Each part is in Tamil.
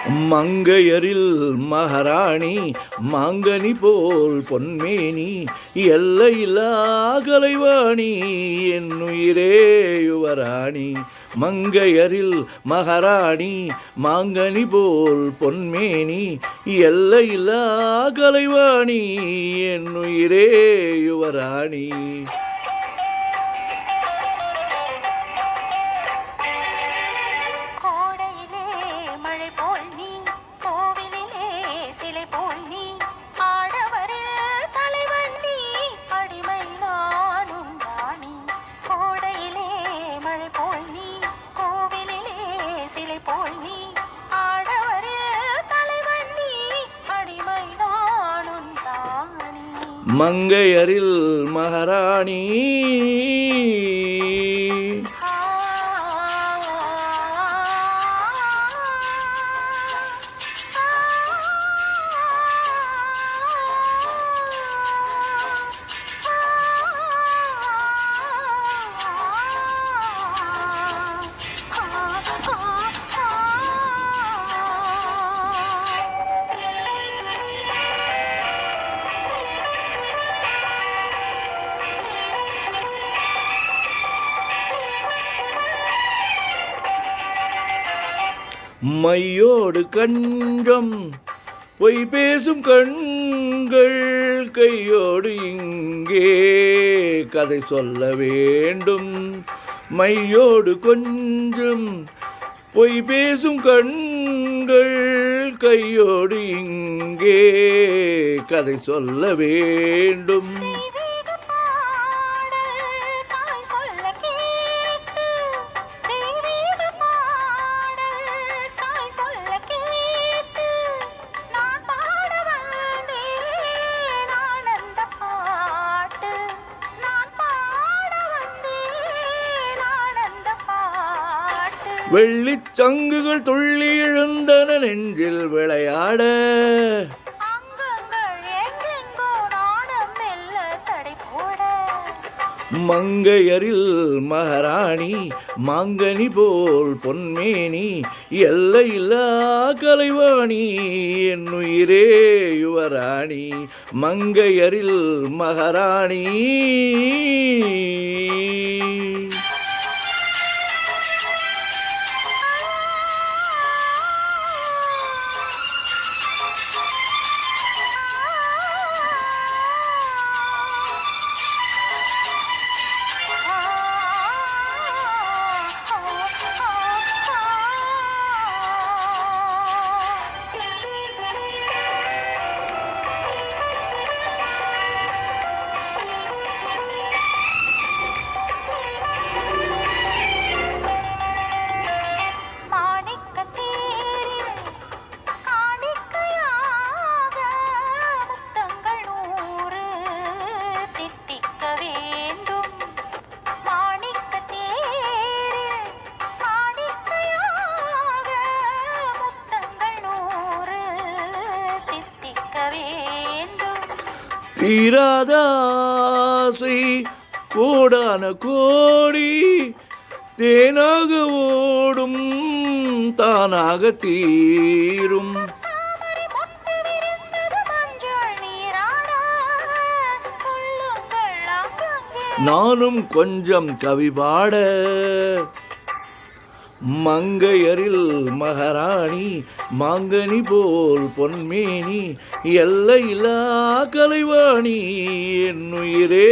மங்கையரில் மகாராணி மாங்கனி போல் பொன்மேனி எல்லையில்லா கலைவாணி என்னுயிரே யுவராணி. மங்கையரில் மகாராணி மாங்கனி போல் பொன்மேனி எல்லையில்லா கலைவாணி என்னுயிரே யுவராணி. மங்கையரில் மகாராணி மையோடு கஞ்சம் பொய் பேசும் கண்கள் கையோடு இங்கே கதை சொல்ல வேண்டும். மையோடு கொஞ்சம் பொய் பேசும் கண்கள் கையோடு இங்கே கதை சொல்ல வேண்டும். வெள்ளிச் சங்குகள் துள்ளி எழுந்தன நெஞ்சில் விளையாட. மங்கையரில் மகாராணி மாங்கனி போல் பொன்மேனி எல்லையில்லா கலைவாணி என்னுயிரே யுவராணி. மங்கையரில் மகாராணி. தீராத ஆசை கோடான கோடி தேனாக ஓடும் தானாக தீரும். நானும் கொஞ்சம் கவி பாட. மங்கையரில் மகாராணி மாங்கனி போல் பொன்மேனி எல்லையில்லா கலைவாணி என்னுயிரே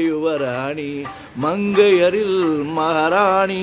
யுவராணி. மங்கையரில் மகாராணி.